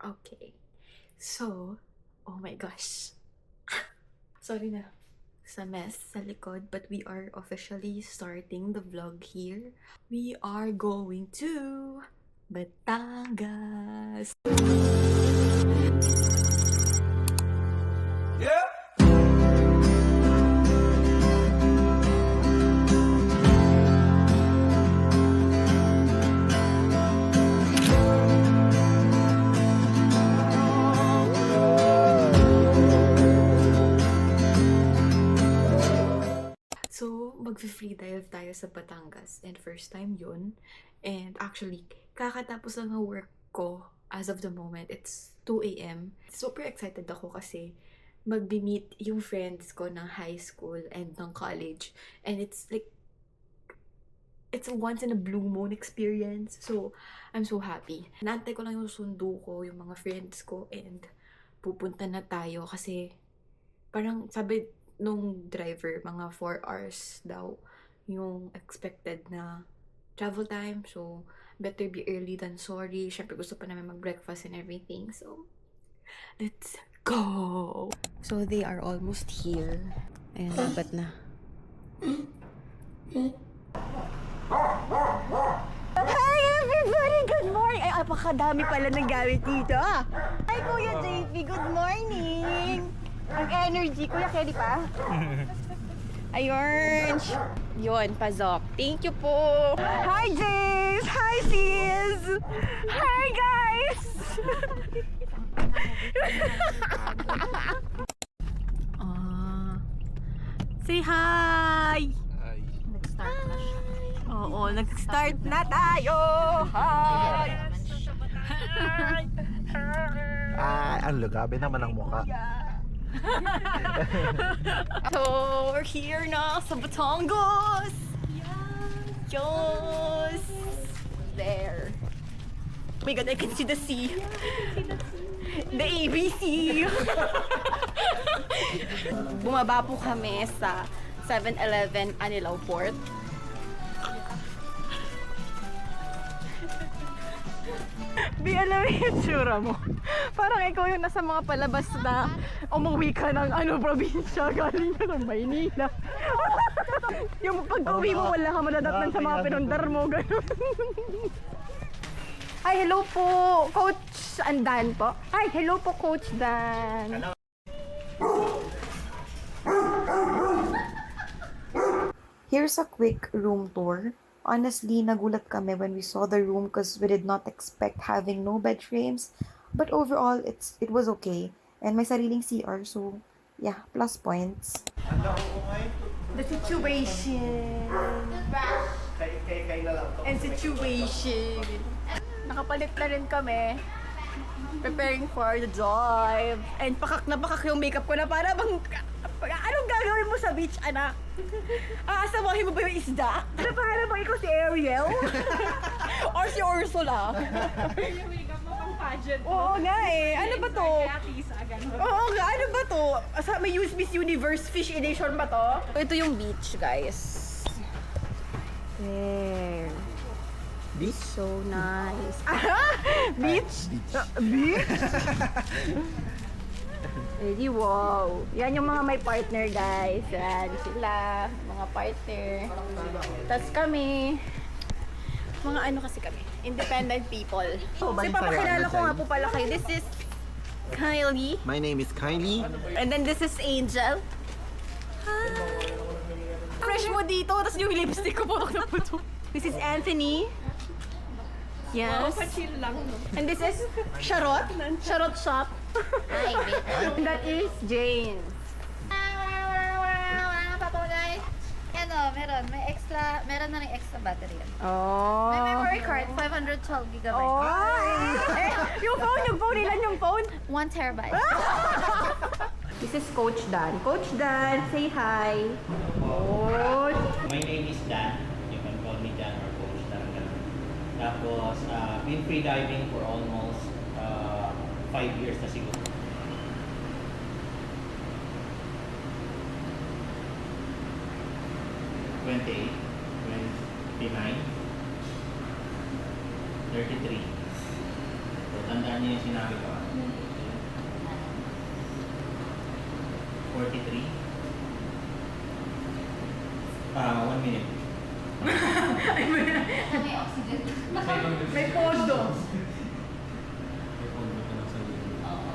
Okay. So, oh my gosh. Sorry na sa mess sa likod, but we are officially starting the vlog here. We are going to Batangas. Yeah. So, mag-free dive tayo sa Batangas. And first time yun. And actually, kakatapos lang ng work ko as of the moment. It's 2 a.m. Super excited ako kasi mag-meet yung friends ko ng high school and ng college. And it's like, it's a once in a blue moon experience. So, I'm so happy. Naantay ko lang yung sundo ko, yung mga friends ko, and pupunta na tayo kasi parang sabi nung driver, mga 4 hours daw yung expected na travel time. So, better be early than sorry. Syempre, gusto pa namin mag-breakfast and everything. So, let's go! So, they are almost here. Ayan, dapat na. Hi everybody! Good morning! Ay, apakadami pala ng gamit dito. Hi Kuya JP, good morning! Ang energy, Kuya Kelly pa? Ayun! Yun, pasok. Thank you po! Hi James! Hi sis! Hi guys! Say hi! Nag-start na siya. Oo, nag-start na tayo! Hi! Ang lugabe naman ang mukha. So, we're here na sa Batangas! Yes! There. Oh my God, I can see the sea. The ABC. Bumaba po kami sa 7-Eleven Anilaw Port. Di alam yung tsura mo. Parang ikaw yung nasa mga palabas na umuwi ka ng probinsya, galing ka ng Maynila. Yung pag-uwi mo, wala ka madadatnan sa mga pinundar mo, gano'n. Hi, hello po, Coach Andan po. Hi, hello po, Coach Dan. Here's a quick room tour. Honestly, nagulat kami when we saw the room because we did not expect having no bed frames. But overall, it was okay. And may sariling CR, so yeah, plus points. The situation. And situation. Nakapalit na rin kami. Preparing for the drive. And pakak na pakak yung makeup ko na para bang... Anong gagawin mo sa beach, anak? Aasawahin mo ba yung isda? Ano para bang ikaw si Ariel? Or si Ursula? Yung makeup mo pang pageant. Oo nga eh. Ano ba to? Kaya Tisa, ganun. Oo nga, ano ba to? May Miss Universe Fish Edition ba to? Ito yung beach, guys. There. Beach? So nice. Beach? Beach? Ready, wow. Yan yung mga may partner, guys. Yan sila, mga partner. Tapos kami, mga ano kasi kami, independent people. So, papakilala ko nga po pala kayo. This is Kylie. My name is Kylie. And then this is Angel. Hi! Fresh mo dito, tapos yung lipstick ko putok na putok. This is Anthony. Yes. Pa-chill lang, no? And this is Charot. Charot Shop. Hi, And that is Jane. Papagay. Ano, meron na rin extra battery yan. Oh. May memory card, 512 gigabytes. Oh. Yung phone, ilan yung phone? 1 terabyte. This is Coach Dan. Coach Dan, say hi. Coach. My name is Dan. You can call me Dan or Coach Dan. Tapos, been free diving for almost 5 years na siguro. 28, 29, 33. So, tanda Ano yung sinabi ko? 43? 1 minute. May oxygen. May podo. Oo.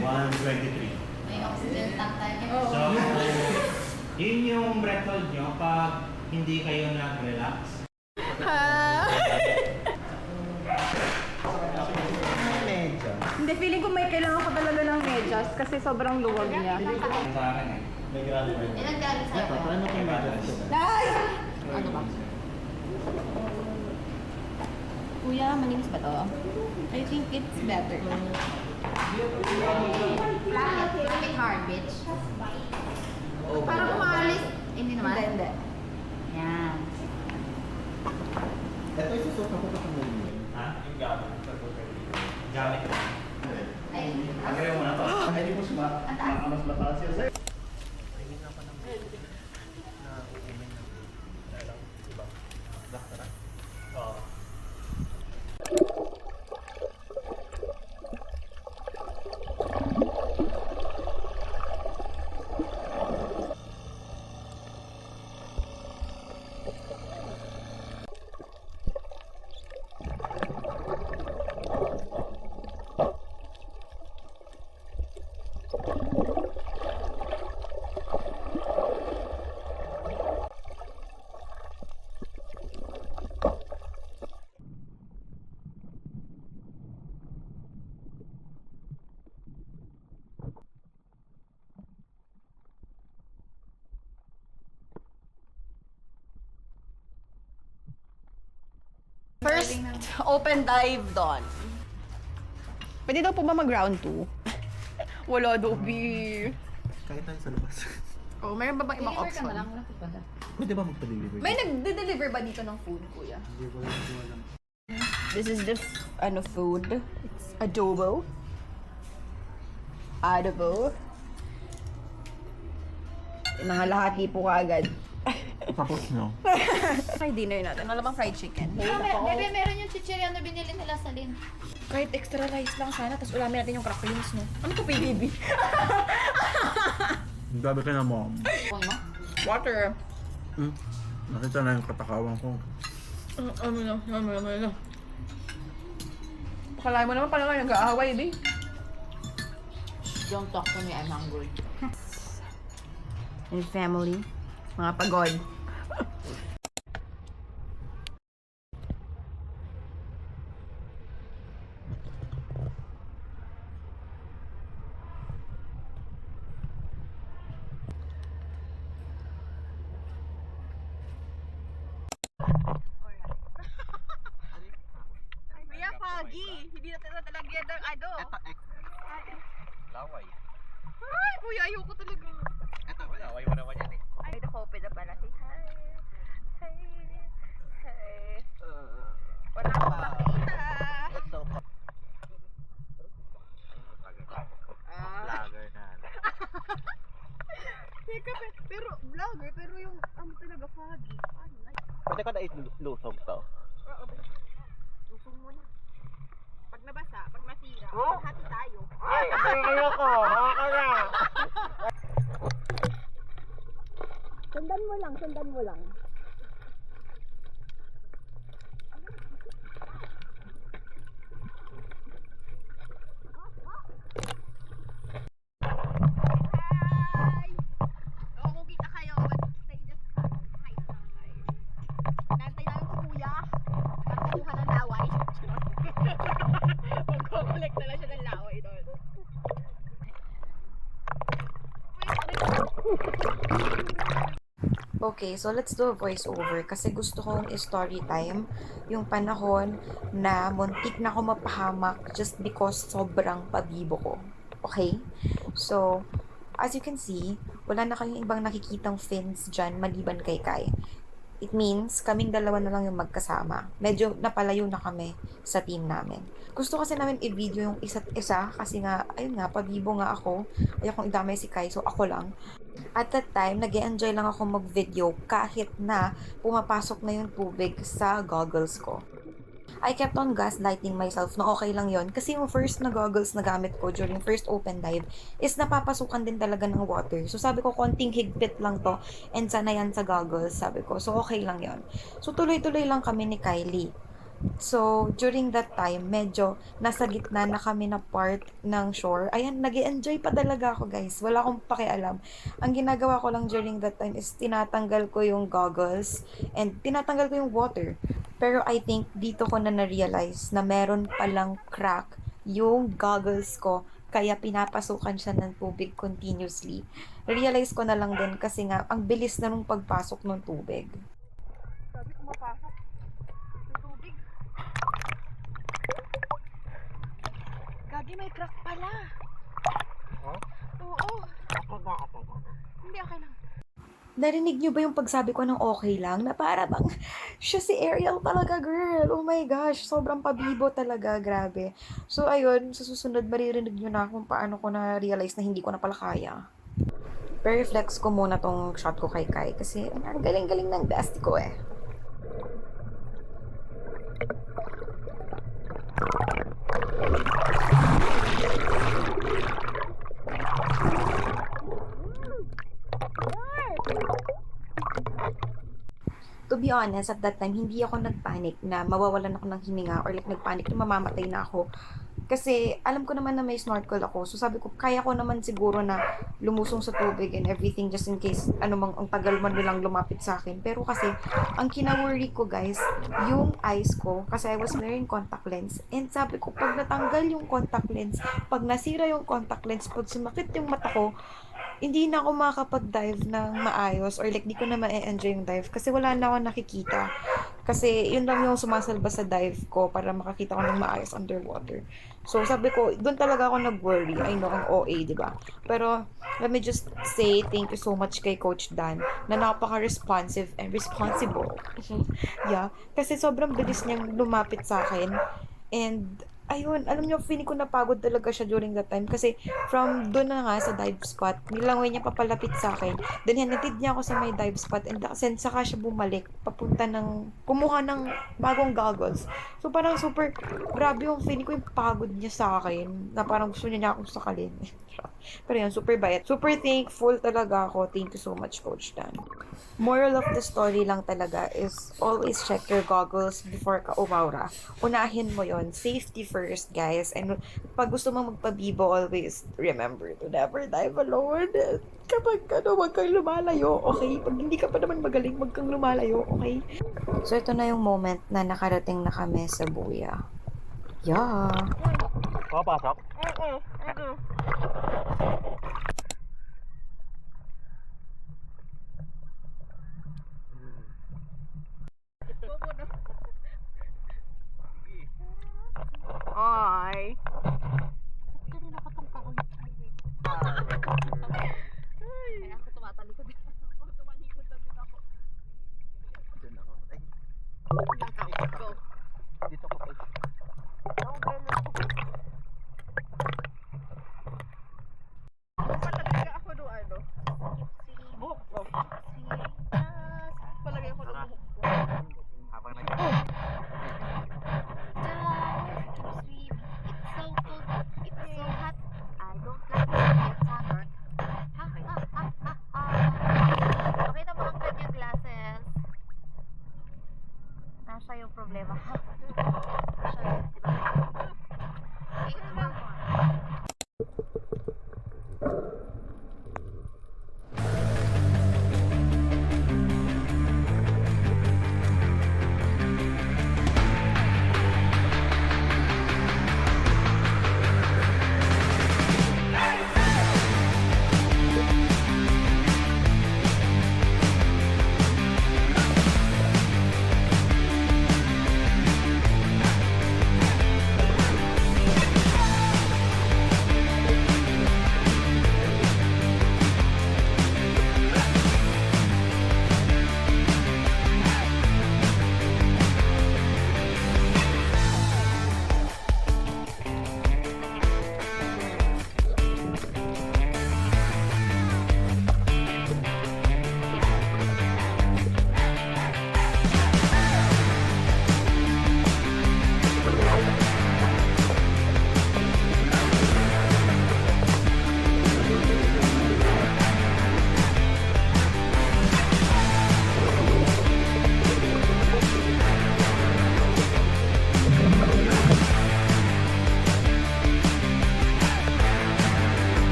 1:23. May oxygen tank tayo. So, yun yung breath hold nyo pag hindi kayo nag-relax. Medyo. Hindi, feeling ko may kailangan ko talaga ng medyas kasi sobrang luwag niya. Sa akin eh. May grabe ba yun? Ilan galing sa'yo? Paano kung medyo? Nice! Ano ba? Kuya, malinis ba to? I think it's better. Make it hard, bitch. Parang umalis. Hindi naman? Hindi. Yan. Ito yung susuot ko pa ng Ha? Yung gamit. Gamit. Ay, Agayon mo na to. Hindi mo siya mas mataas yun sir. First open dive doon. Pwede daw po ba mag-round 2? Wala daw, B. Kahit tayo sa labas. Oh, mayroon ba bang ibang deliver ka option? na lang. Lapit pa na. Pwede ba magpa-deliver? May nagde-deliver ba dito ng food, kuya? Hindi ko alam. This is the food. It's adobo. Adobo. Mga lahati po kaagad. Tapos no? Kay dinner natin. Wala bang fried chicken? Bebe, meron yung chichirya na binili nila sa Lin. Kahit extra rice lang sana, tapos ulamin natin yung cracklings, no? Ano to, baby? Grabe ka na mom. Kung mo? Water. Nakita na yung katakawan ko. Ano na. Pakalain mo naman pala nga nag-aaway, babe. Don't talk to me, I'm hungry. And family. Mga pagod. Kuya Foggy, hindi natin natalagyan ng ano. Laway. Ay, kuya, ayoko talaga. Laway mo naman yan eh. Ay, naka-open na pala. Say hi. Hi. Hi. Wala akong makita. Vlogger na. Teka, pero vlogger, pero yung talaga foggy. Ano na? Pwede ka na ilusog to. Lusong mo na. Pag nabasa, pag nasira, hati tayo. Ay, ayoko. Haka na. Sundan mo lang. Hi! Oo, kung kita kayo, but say just hi. Nantay namin si kuya. Nakakuha ng laway. Magkukulik na lang siya ng laway doon. Okay, so let's do a voiceover kasi gusto kong i-story time yung panahon na muntik na ako mapahamak just because sobrang pabibo ko. Okay? So, as you can see, wala na kayong ibang nakikitang fins dyan maliban kay Kai. It means, kaming dalawa na lang yung magkasama. Medyo napalayo na kami sa team namin. Gusto kasi namin i-video yung isa't isa kasi nga, ayun nga, pabibo nga ako. Ayokong idamay si Kai, so ako lang. At that time, nag-enjoy lang ako mag-video kahit na pumapasok na yung tubig sa goggles ko. I kept on gaslighting myself na okay lang yon kasi yung first na goggles na gamit ko during first open dive is napapasukan din talaga ng water. So sabi ko, konting higpit lang to and sana yan sa goggles, sabi ko. So okay lang yon. So tuloy-tuloy lang kami ni Kylie. So, during that time, medyo nasa gitna na kami na part ng shore. Ayan, nag-enjoy pa talaga ako, guys. Wala akong pakialam. Ang ginagawa ko lang during that time is tinatanggal ko yung goggles and tinatanggal ko yung water. Pero I think dito ko na na-realize na meron palang crack yung goggles ko kaya pinapasukan siya ng tubig continuously. Realize ko na lang din kasi nga, ang bilis na nung pagpasok ng tubig. Sabi ko mapasok sa tubig. Gagi, may crack pala. Huh? Oo. Ako ba? Hindi, okay lang. Narinig niyo ba yung pagsabi ko ng okay lang? Na para bang, siya si Ariel talaga, girl. Oh my gosh, sobrang pabibo talaga, grabe. So, ayun, sa susunod, maririnig niyo na kung paano ko na-realize na hindi ko na pala kaya. Pero flex ko muna tong shot ko kay Kai kasi ang galing-galing ng bestie ko eh. To be honest, at that time, hindi ako nagpanic na mawawalan ako ng hininga or like nagpanic na mamamatay na ako. Kasi alam ko naman na may snorkel ako. So sabi ko, kaya ko naman siguro na lumusong sa tubig and everything just in case ano mang ang tagal man nilang lumapit sa akin. Pero kasi, ang kinaworry ko guys, yung eyes ko, kasi I was wearing contact lens. And sabi ko, pag natanggal yung contact lens, pag nasira yung contact lens, pag sumakit yung mata ko, hindi na ako makakapag-dive ng maayos or like di ko na ma-enjoy yung dive kasi wala na ako nakikita. Kasi yun lang yung sumasalba sa dive ko para makakita ko ng maayos underwater. So sabi ko, doon talaga ako nag-worry. I know, ang OA, di ba? Pero let me just say thank you so much kay Coach Dan na napaka-responsive and responsible. Yeah, kasi sobrang bilis niyang lumapit sa akin. And ayun, alam niyo, feeling ko napagod talaga siya during that time kasi from doon na nga sa dive spot, nilangoy niya papalapit sa akin. Then hinatid niya ako sa may dive spot and then saka siya bumalik papunta ng, kumuha ng bagong goggles. So parang super, grabe yung feeling ko yung pagod niya sa akin na parang gusto niya akong sakalin. Pero yun, super bayat. Super thankful talaga ako. Thank you so much, Coach Dan. Moral of the story lang talaga is always check your goggles before ka umaura. Unahin mo yon, safety first, guys. And pag gusto mo magpabibo, always remember to never dive alone. Kapag wag kang lumalayo, okay? Pag hindi ka pa naman magaling, wag kang lumalayo, okay? So ito na yung moment na nakarating na kami sa buya. Yeah. Papasok? Ay. Kaya ako tumatalikod. Tumalikod na din ako. Doon ako. Ay, Go. dito ko pa.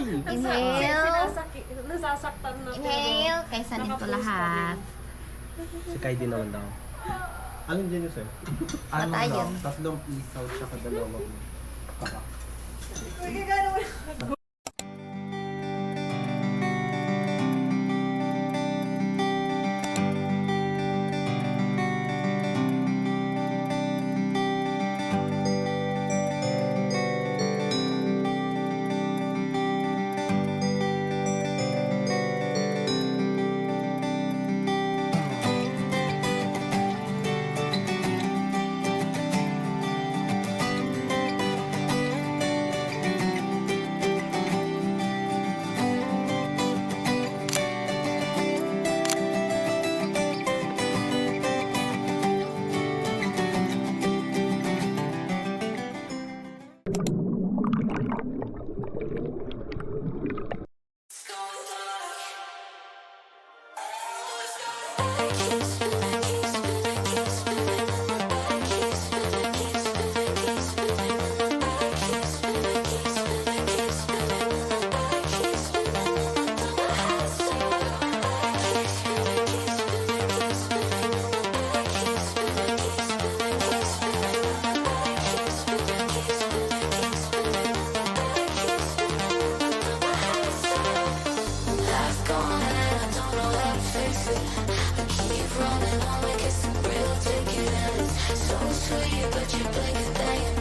Inhale. Nasasaktan na. Inhale. Kaysa nito lahat. Si Kai din naman daw. Anong din yun, sir? Patayon. Tatlong isaw tsaka dalawang paka. Keep running on like it's some real ticket, and it's so sweet, but you blink and they